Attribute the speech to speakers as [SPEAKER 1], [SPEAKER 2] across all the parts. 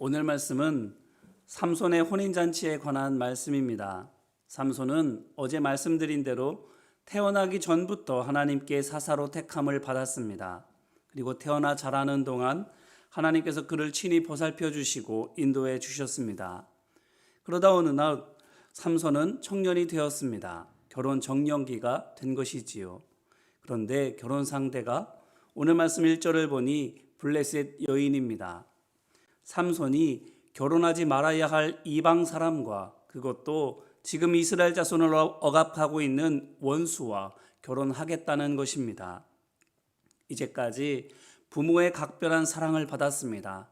[SPEAKER 1] 오늘 말씀은 삼손의 혼인잔치에 관한 말씀입니다. 삼손은 어제 말씀드린 대로 태어나기 전부터 하나님께 사사로 택함을 받았습니다. 그리고 태어나 자라는 동안 하나님께서 그를 친히 보살펴 주시고 인도해 주셨습니다. 그러다 어느 날 삼손은 청년이 되었습니다. 결혼 정년기가 된 것이지요. 그런데 결혼 상대가 오늘 말씀 1절을 보니 블레셋 여인입니다. 삼손이 결혼하지 말아야 할 이방 사람과 그것도 지금 이스라엘 자손을 억압하고 있는 원수와 결혼하겠다는 것입니다. 이제까지 부모의 각별한 사랑을 받았습니다.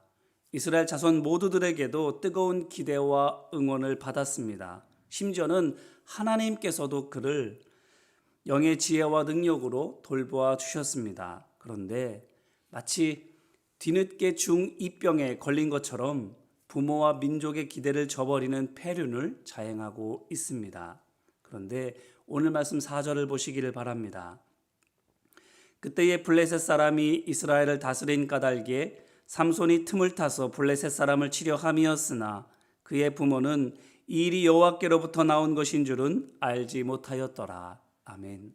[SPEAKER 1] 이스라엘 자손 모두들에게도 뜨거운 기대와 응원을 받았습니다. 심지어는 하나님께서도 그를 영의 지혜와 능력으로 돌보아 주셨습니다. 그런데 마치 뒤늦게 중2병에 걸린 것처럼 부모와 민족의 기대를 저버리는 폐륜을 자행하고 있습니다. 그런데 오늘 말씀 4절을 보시기를 바랍니다. 그때에 블레셋 사람이 이스라엘을 다스린 까닭에 삼손이 틈을 타서 블레셋 사람을 치려 함이었으나 그의 부모는 이 일이 여호와께로부터 나온 것인 줄은 알지 못하였더라. 아멘.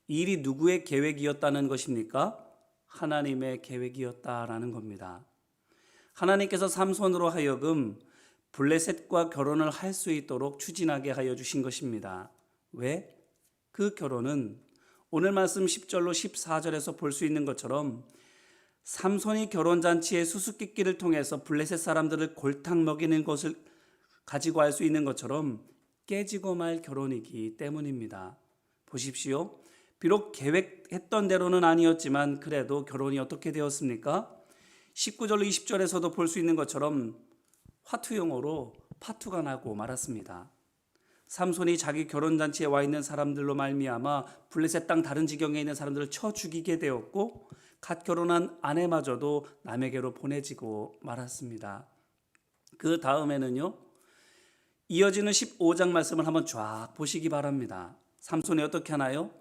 [SPEAKER 1] 이 일이 누구의 계획이었다는 것입니까? 하나님의 계획이었다라는 겁니다. 하나님께서 삼손으로 하여금 블레셋과 결혼을 할 수 있도록 추진하게 하여 주신 것입니다. 왜? 그 결혼은 오늘 말씀 10절로 14절에서 볼 수 있는 것처럼 삼손이 결혼잔치의 수수께끼를 통해서 블레셋 사람들을 골탕 먹이는 것을 가지고 알 수 있는 것처럼 깨지고 말 결혼이기 때문입니다. 보십시오. 비록 계획했던 대로는 아니었지만 그래도 결혼이 어떻게 되었습니까? 19절로 20절에서도 볼 수 있는 것처럼 화투용어로 파투가 나고 말았습니다. 삼손이 자기 결혼잔치에 와 있는 사람들로 말미암아 블레셋 땅 다른 지경에 있는 사람들을 쳐 죽이게 되었고 갓 결혼한 아내마저도 남에게로 보내지고 말았습니다. 그 다음에는요, 이어지는 15장 말씀을 한번 쫙 보시기 바랍니다. 삼손이 어떻게 하나요?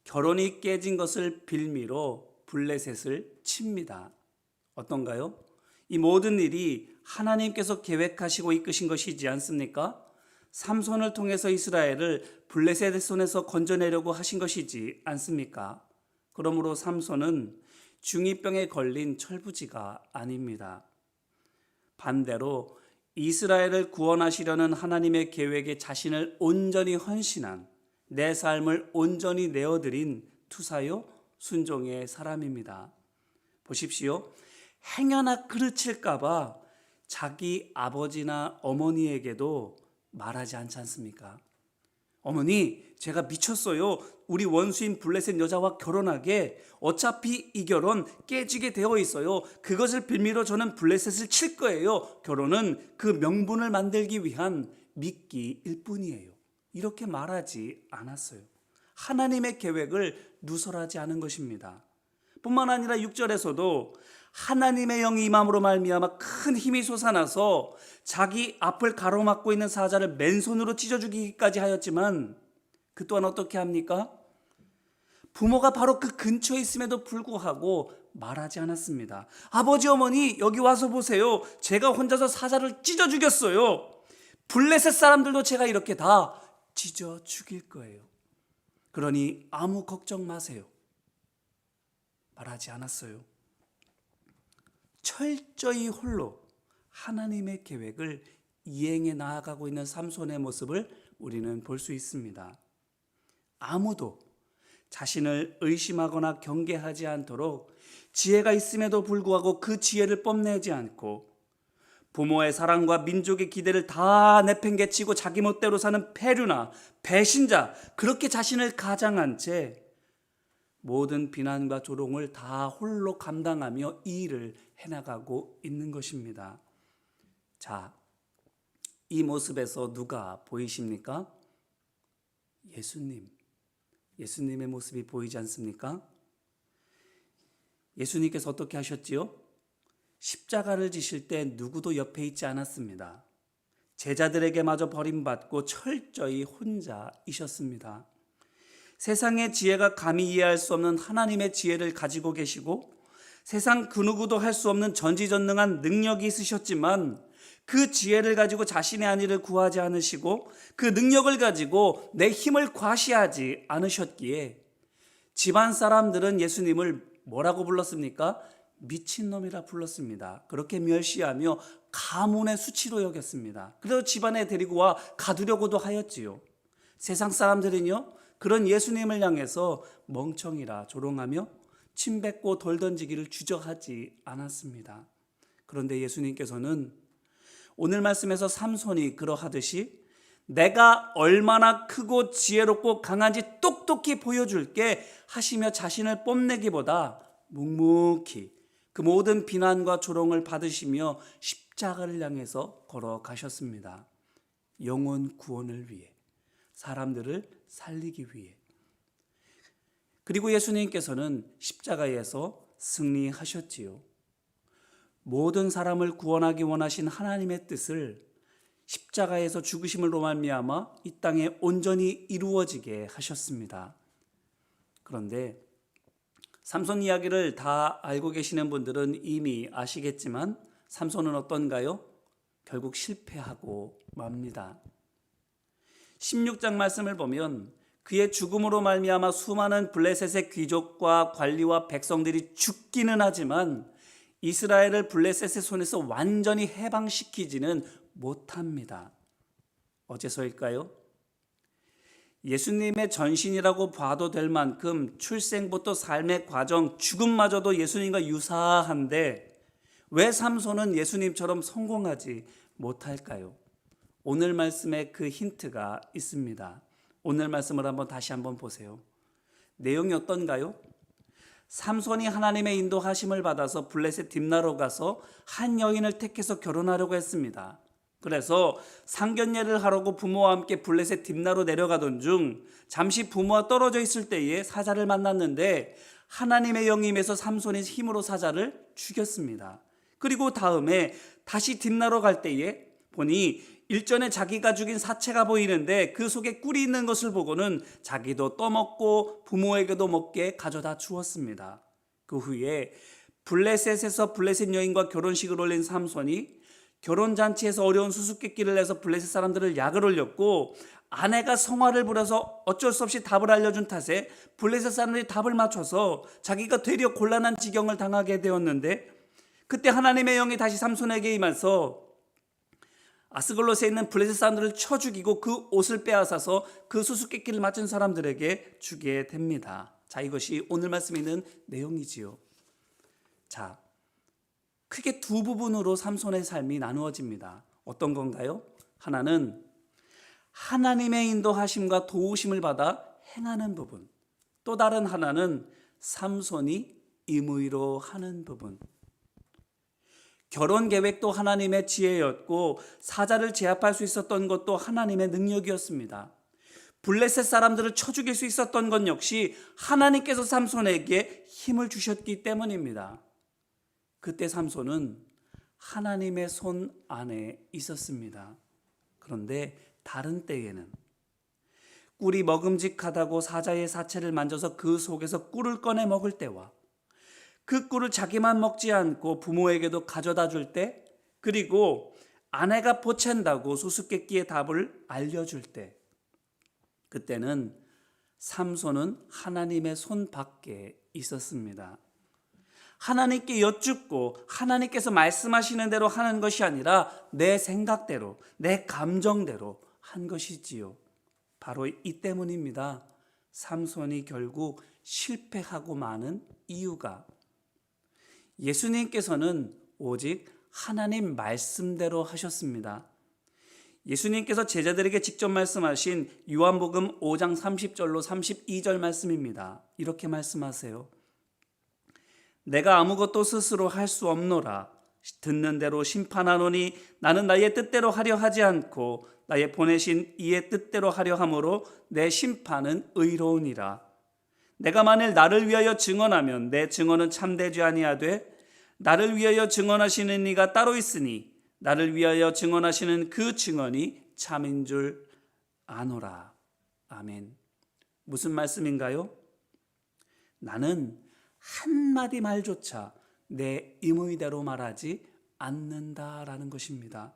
[SPEAKER 1] 결혼이 깨진 것을 빌미로 블레셋을 칩니다. 어떤가요? 이 모든 일이 하나님께서 계획하시고 이끄신 것이지 않습니까? 삼손을 통해서 이스라엘을 블레셋의 손에서 건져내려고 하신 것이지 않습니까? 그러므로 삼손은 중2병에 걸린 철부지가 아닙니다. 반대로 이스라엘을 구원하시려는 하나님의 계획에 자신을 온전히 헌신한, 내 삶을 온전히 내어드린 투사요 순종의 사람입니다. 보십시오. 행여나 그르칠까 봐 자기 아버지나 어머니에게도 말하지 않지 않습니까? 어머니, 제가 미쳤어요. 우리 원수인 블레셋 여자와 결혼하게. 어차피 이 결혼 깨지게 되어 있어요. 그것을 빌미로 저는 블레셋을 칠 거예요. 결혼은 그 명분을 만들기 위한 미끼일 뿐이에요. 이렇게 말하지 않았어요. 하나님의 계획을 누설하지 않은 것입니다. 뿐만 아니라 6절에서도 하나님의 영이 임함으로 말미암아 큰 힘이 솟아나서 자기 앞을 가로막고 있는 사자를 맨손으로 찢어 죽이기까지 하였지만 그 또한 어떻게 합니까? 부모가 바로 그 근처에 있음에도 불구하고 말하지 않았습니다. 아버지, 어머니, 여기 와서 보세요. 제가 혼자서 사자를 찢어 죽였어요. 블레셋 사람들도 제가 이렇게 다 찢어 죽일 거예요. 그러니 아무 걱정 마세요. 말하지 않았어요. 철저히 홀로 하나님의 계획을 이행해 나아가고 있는 삼손의 모습을 우리는 볼 수 있습니다. 아무도 자신을 의심하거나 경계하지 않도록 지혜가 있음에도 불구하고 그 지혜를 뽐내지 않고 부모의 사랑과 민족의 기대를 다 내팽개치고 자기 멋대로 사는 폐류나 배신자, 그렇게 자신을 가장한 채 모든 비난과 조롱을 다 홀로 감당하며 이 일을 해나가고 있는 것입니다. 자, 이 모습에서 누가 보이십니까? 예수님의 모습이 보이지 않습니까? 예수님께서 어떻게 하셨지요? 십자가를 지실 때 누구도 옆에 있지 않았습니다. 제자들에게마저 버림받고 철저히 혼자이셨습니다. 세상의 지혜가 감히 이해할 수 없는 하나님의 지혜를 가지고 계시고 세상 그 누구도 할 수 없는 전지전능한 능력이 있으셨지만 그 지혜를 가지고 자신의 안위를 구하지 않으시고 그 능력을 가지고 내 힘을 과시하지 않으셨기에 집안 사람들은 예수님을 뭐라고 불렀습니까? 미친놈이라 불렀습니다. 그렇게 멸시하며 가문의 수치로 여겼습니다. 그래서 집안에 데리고 와 가두려고도 하였지요. 세상 사람들은요, 그런 예수님을 향해서 멍청이라 조롱하며 침 뱉고 돌 던지기를 주저하지 않았습니다. 그런데 예수님께서는 오늘 말씀에서 삼손이 그러하듯이 내가 얼마나 크고 지혜롭고 강한지 똑똑히 보여줄게 하시며 자신을 뽐내기보다 묵묵히 그 모든 비난과 조롱을 받으시며 십자가를 향해서 걸어가셨습니다. 영혼 구원을 위해, 사람들을 살리기 위해. 그리고 예수님께서는 십자가에서 승리하셨지요. 모든 사람을 구원하기 원하신 하나님의 뜻을 십자가에서 죽으심으로 말미암아 이 땅에 온전히 이루어지게 하셨습니다. 그런데 삼손 이야기를 다 알고 계시는 분들은 이미 아시겠지만 삼손은 어떤가요? 결국 실패하고 맙니다. 16장 말씀을 보면 그의 죽음으로 말미암아 수많은 블레셋의 귀족과 관리와 백성들이 죽기는 하지만 이스라엘을 블레셋의 손에서 완전히 해방시키지는 못합니다. 어째서일까요? 예수님의 전신이라고 봐도 될 만큼 출생부터 삶의 과정, 죽음마저도 예수님과 유사한데 왜 삼손은 예수님처럼 성공하지 못할까요? 오늘 말씀에 그 힌트가 있습니다. 오늘 말씀을 다시 한번 보세요. 내용이 어떤가요? 삼손이 하나님의 인도하심을 받아서 블레셋 딥나로 가서 한 여인을 택해서 결혼하려고 했습니다. 그래서 상견례를 하려고 부모와 함께 블레셋 딥나로 내려가던 중 잠시 부모와 떨어져 있을 때에 사자를 만났는데 하나님의 영이 임해서 삼손이 힘으로 사자를 죽였습니다. 그리고 다음에 다시 딥나로 갈 때에 보니 일전에 자기가 죽인 사체가 보이는데 그 속에 꿀이 있는 것을 보고는 자기도 떠먹고 부모에게도 먹게 가져다 주었습니다. 그 후에 블레셋에서 블레셋 여인과 결혼식을 올린 삼손이 결혼잔치에서 어려운 수수께끼를 내서 블레셋 사람들을 약을 올렸고 아내가 성화를 부려서 어쩔 수 없이 답을 알려준 탓에 블레셋 사람들이 답을 맞춰서 자기가 되려 곤란한 지경을 당하게 되었는데 그때 하나님의 영이 다시 삼손에게 임해서 아스글롯에 있는 블레셋 사람들을 쳐 죽이고 그 옷을 빼앗아서 그 수수께끼를 맞춘 사람들에게 주게 됩니다. 자, 이것이 오늘 말씀에 있는 내용이지요. 자, 크게 두 부분으로 삼손의 삶이 나누어집니다. 어떤 건가요? 하나는 하나님의 인도하심과 도우심을 받아 행하는 부분, 또 다른 하나는 삼손이 임의로 하는 부분. 결혼 계획도 하나님의 지혜였고 사자를 제압할 수 있었던 것도 하나님의 능력이었습니다. 블레셋 사람들을 쳐 죽일 수 있었던 것 역시 하나님께서 삼손에게 힘을 주셨기 때문입니다. 그때 삼손은 하나님의 손 안에 있었습니다. 그런데 다른 때에는 꿀이 먹음직하다고 사자의 사체를 만져서 그 속에서 꿀을 꺼내 먹을 때와 그 꿀을 자기만 먹지 않고 부모에게도 가져다 줄 때, 그리고 아내가 보챈다고 수수께끼의 답을 알려줄 때, 그때는 삼손은 하나님의 손 밖에 있었습니다. 하나님께 여쭙고 하나님께서 말씀하시는 대로 하는 것이 아니라 내 생각대로, 내 감정대로 한 것이지요. 바로 이 때문입니다. 삼손이 결국 실패하고 마는 이유가, 예수님께서는 오직 하나님 말씀대로 하셨습니다. 예수님께서 제자들에게 직접 말씀하신 요한복음 5장 30절로 32절 말씀입니다. 이렇게 말씀하세요. 내가 아무것도 스스로 할 수 없노라. 듣는 대로 심판하노니 나는 나의 뜻대로 하려 하지 않고 나의 보내신 이의 뜻대로 하려 함으로 내 심판은 의로우니라. 내가 만일 나를 위하여 증언하면 내 증언은 참되지 아니하되 나를 위하여 증언하시는 이가 따로 있으니 나를 위하여 증언하시는 그 증언이 참인 줄 아노라. 아멘. 무슨 말씀인가요? 나는 한마디 말조차 내 임의대로 말하지 않는다라는 것입니다.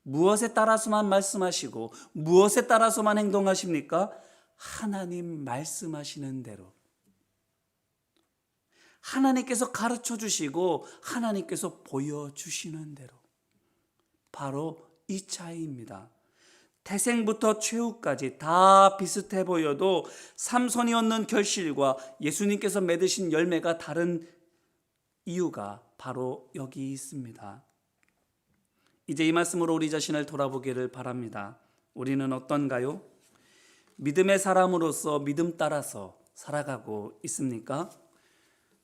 [SPEAKER 1] 무엇에 따라서만 말씀하시고 무엇에 따라서만 행동하십니까? 하나님 말씀하시는 대로, 하나님께서 가르쳐 주시고 하나님께서 보여주시는 대로, 바로 이 차이입니다. 태생부터 최후까지 다 비슷해 보여도 삼손이 얻는 결실과 예수님께서 맺으신 열매가 다른 이유가 바로 여기 있습니다. 이제 이 말씀으로 우리 자신을 돌아보기를 바랍니다. 우리는 어떤가요? 믿음의 사람으로서 믿음 따라서 살아가고 있습니까?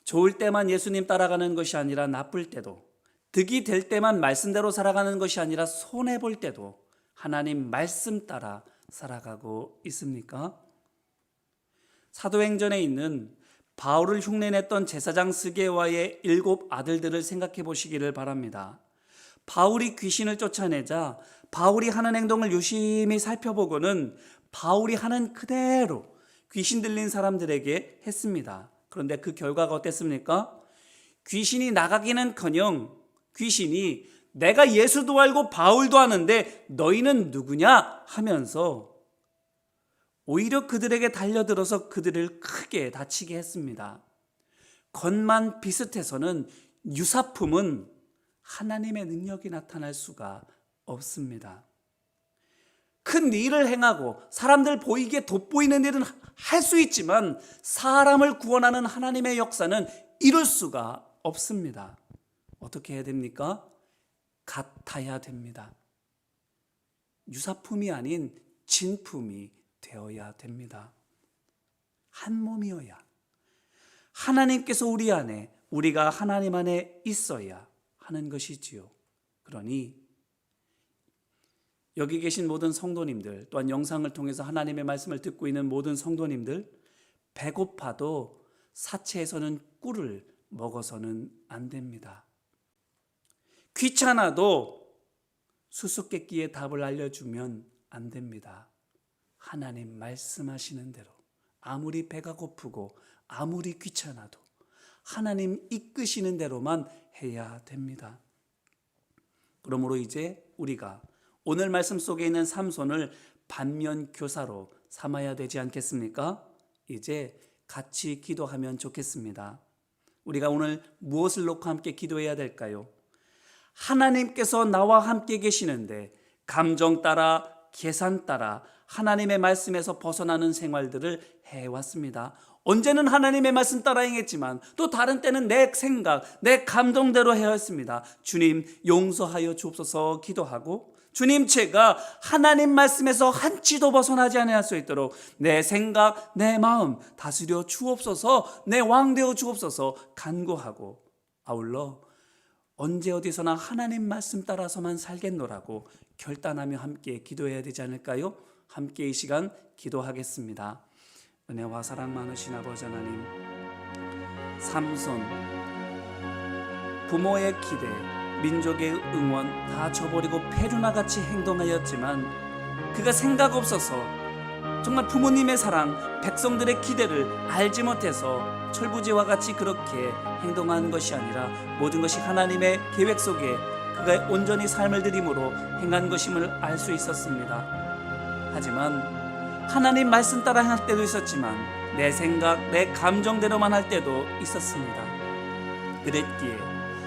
[SPEAKER 1] 좋을 때만 예수님 따라가는 것이 아니라 나쁠 때도, 득이 될 때만 말씀대로 살아가는 것이 아니라 손해볼 때도 하나님 말씀 따라 살아가고 있습니까? 사도행전에 있는 바울을 흉내냈던 제사장 스게와의 7 아들들을 생각해 보시기를 바랍니다. 바울이 귀신을 쫓아내자 바울이 하는 행동을 유심히 살펴보고는 바울이 하는 그대로 귀신 들린 사람들에게 했습니다. 그런데 그 결과가 어땠습니까? 귀신이 나가기는커녕 귀신이 내가 예수도 알고 바울도 아는데 너희는 누구냐 하면서 오히려 그들에게 달려들어서 그들을 크게 다치게 했습니다. 겉만 비슷해서는 유사품은 하나님의 능력이 나타날 수가 없습니다. 큰 일을 행하고 사람들 보이게 돋보이는 일은 할 수 있지만 사람을 구원하는 하나님의 역사는 이룰 수가 없습니다. 어떻게 해야 됩니까? 같아야 됩니다. 유사품이 아닌 진품이 되어야 됩니다. 한 몸이어야, 하나님께서 우리 안에, 우리가 하나님 안에 있어야 하는 것이지요. 그러니 여기 계신 모든 성도님들, 또한 영상을 통해서 하나님의 말씀을 듣고 있는 모든 성도님들, 배고파도 사채에서는 꿀을 먹어서는 안 됩니다. 귀찮아도 수수께끼의 답을 알려주면 안 됩니다. 하나님 말씀하시는 대로, 아무리 배가 고프고 아무리 귀찮아도 하나님 이끄시는 대로만 해야 됩니다. 그러므로 이제 우리가 오늘 말씀 속에 있는 삼손을 반면 교사로 삼아야 되지 않겠습니까? 이제 같이 기도하면 좋겠습니다. 우리가 오늘 무엇을 놓고 함께 기도해야 될까요? 하나님께서 나와 함께 계시는데 감정 따라, 계산 따라 하나님의 말씀에서 벗어나는 생활들을 해왔습니다. 언제는 하나님의 말씀 따라 행했지만 또 다른 때는 내 생각, 내 감정대로 해왔습니다. 주님 용서하여 주옵소서 기도하고, 주님 제가 하나님 말씀에서 한치도 벗어나지 않을 수 있도록 내 생각, 내 마음 다스려 주옵소서, 내 왕 되어 주옵소서 간구하고, 아울러 언제 어디서나 하나님 말씀 따라서만 살겠노라고 결단하며 함께 기도해야 되지 않을까요? 함께 이 시간 기도하겠습니다. 은혜와 사랑 많으신 아버지 하나님, 삼손, 부모의 기대, 민족의 응원 다 저버리고 페루나같이 행동하였지만 그가 생각 없어서 정말 부모님의 사랑, 백성들의 기대를 알지 못해서 철부지와 같이 그렇게 행동한 것이 아니라 모든 것이 하나님의 계획 속에 그가 온전히 삶을 들임으로 행한 것임을 알 수 있었습니다. 하지만 하나님 말씀 따라 행할 때도 있었지만 내 생각, 내 감정대로만 할 때도 있었습니다. 그랬기에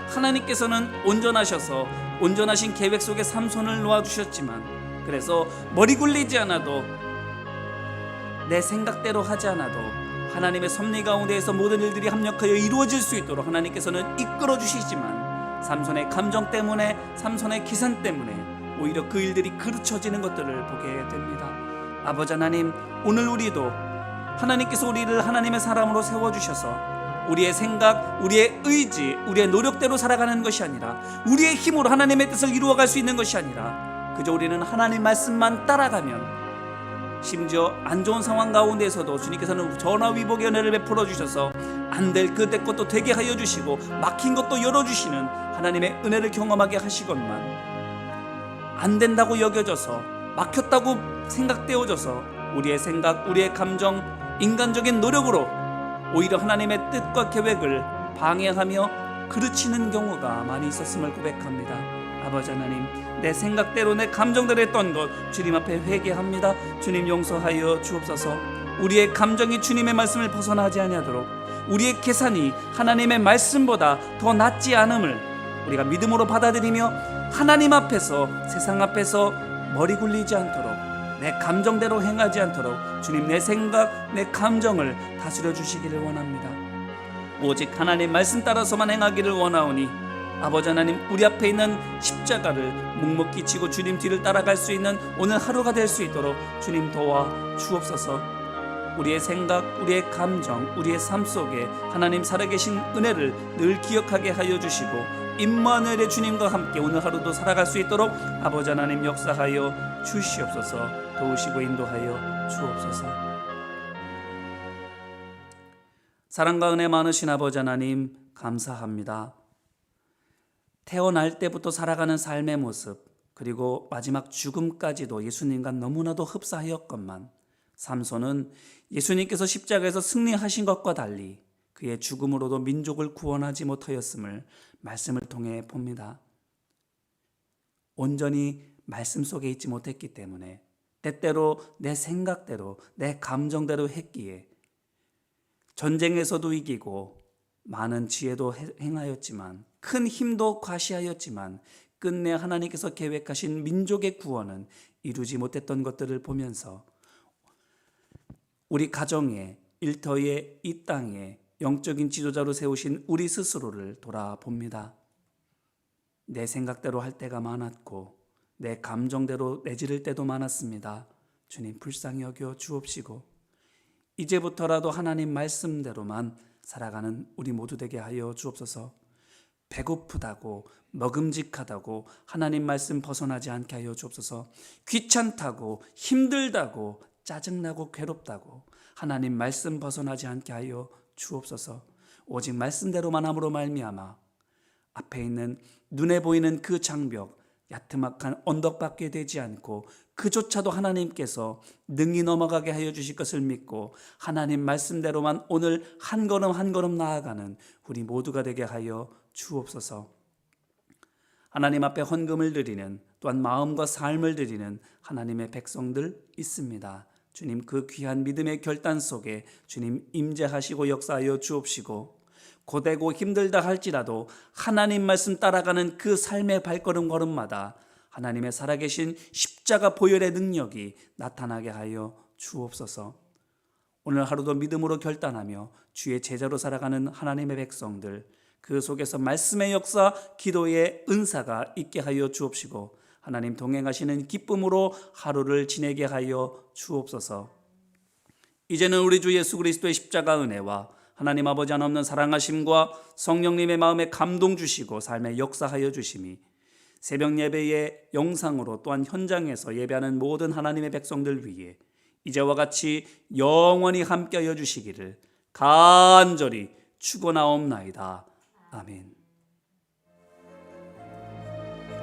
[SPEAKER 1] 하나님께서는 온전하셔서 온전하신 계획 속에 삼손을 놓아주셨지만, 그래서 머리 굴리지 않아도, 내 생각대로 하지 않아도 하나님의 섭리 가운데에서 모든 일들이 합력하여 이루어질 수 있도록 하나님께서는 이끌어 주시지만 삼손의 감정 때문에, 삼손의 기산 때문에 오히려 그 일들이 그르쳐지는 것들을 보게 됩니다. 아버지 하나님, 오늘 우리도 하나님께서 우리를 하나님의 사람으로 세워주셔서 우리의 생각, 우리의 의지, 우리의 노력대로 살아가는 것이 아니라, 우리의 힘으로 하나님의 뜻을 이루어갈 수 있는 것이 아니라 그저 우리는 하나님 말씀만 따라가면, 심지어 안 좋은 상황 가운데에서도 주님께서는 전화위복의 은혜를 베풀어 주셔서 안 될 그 될 것도 되게 하여 주시고 막힌 것도 열어주시는 하나님의 은혜를 경험하게 하시건만, 안 된다고 여겨져서 막혔다고 생각되어져서 우리의 생각, 우리의 감정, 인간적인 노력으로 오히려 하나님의 뜻과 계획을 방해하며 그르치는 경우가 많이 있었음을 고백합니다. 아버지 하나님, 내 생각대로 내 감정대로 했던 것 주님 앞에 회개합니다. 주님 용서하여 주옵소서. 우리의 감정이 주님의 말씀을 벗어나지 아니하도록, 우리의 계산이 하나님의 말씀보다 더 낫지 않음을 우리가 믿음으로 받아들이며 하나님 앞에서, 세상 앞에서 머리 굴리지 않도록, 내 감정대로 행하지 않도록 주님 내 생각, 내 감정을 다스려 주시기를 원합니다. 오직 하나님 말씀 따라서만 행하기를 원하오니 아버지 하나님, 우리 앞에 있는 십자가를 묵묵히 지고 주님 뒤를 따라갈 수 있는 오늘 하루가 될 수 있도록 주님 도와 주옵소서. 우리의 생각, 우리의 감정, 우리의 삶 속에 하나님 살아계신 은혜를 늘 기억하게 하여 주시고 임마누엘의 주님과 함께 오늘 하루도 살아갈 수 있도록 아버지 하나님 역사하여 주시옵소서. 도우시고 인도하여 주옵소서. 사랑과 은혜 많으신 아버지 하나님 감사합니다. 태어날 때부터 살아가는 삶의 모습, 그리고 마지막 죽음까지도 예수님과 너무나도 흡사하였건만 삼손은 예수님께서 십자가에서 승리하신 것과 달리 그의 죽음으로도 민족을 구원하지 못하였음을 말씀을 통해 봅니다. 온전히 말씀 속에 있지 못했기 때문에 때때로 내 생각대로, 내 감정대로 했기에 전쟁에서도 이기고 많은 지혜도 행하였지만, 큰 힘도 과시하였지만 끝내 하나님께서 계획하신 민족의 구원은 이루지 못했던 것들을 보면서 우리 가정에, 일터에, 이 땅에 영적인 지도자로 세우신 우리 스스로를 돌아봅니다. 내 생각대로 할 때가 많았고 내 감정대로 내지를 때도 많았습니다. 주님 불쌍히 여겨 주옵시고 이제부터라도 하나님 말씀대로만 살아가는 우리 모두 되게 하여 주옵소서. 배고프다고, 먹음직하다고 하나님 말씀 벗어나지 않게 하여 주옵소서. 귀찮다고, 힘들다고, 짜증나고 괴롭다고 하나님 말씀 벗어나지 않게 하여 주옵소서. 오직 말씀대로만 함으로 말미암아 앞에 있는 눈에 보이는 그 장벽, 야트막한 언덕밖에 되지 않고 그조차도 하나님께서 능히 넘어가게 하여 주실 것을 믿고 하나님 말씀대로만 오늘 한 걸음 한 걸음 나아가는 우리 모두가 되게 하여 주옵소서. 하나님 앞에 헌금을 드리는, 또한 마음과 삶을 드리는 하나님의 백성들 있습니다. 주님 그 귀한 믿음의 결단 속에 주님 임재하시고 역사하여 주옵시고 고되고 힘들다 할지라도 하나님 말씀 따라가는 그 삶의 발걸음 걸음마다 하나님의 살아계신 십자가 보혈의 능력이 나타나게 하여 주옵소서. 오늘 하루도 믿음으로 결단하며 주의 제자로 살아가는 하나님의 백성들, 그 속에서 말씀의 역사, 기도의 은사가 있게 하여 주옵시고 하나님 동행하시는 기쁨으로 하루를 지내게 하여 주옵소서. 이제는 우리 주 예수 그리스도의 십자가 은혜와 하나님 아버지 한없는 사랑하심과 성령님의 마음에 감동 주시고 삶에 역사하여 주심이 새벽 예배의 영상으로 또한 현장에서 예배하는 모든 하나님의 백성들 위해 이제와 같이 영원히 함께하여 주시기를 간절히 축원하옵나이다. 아멘.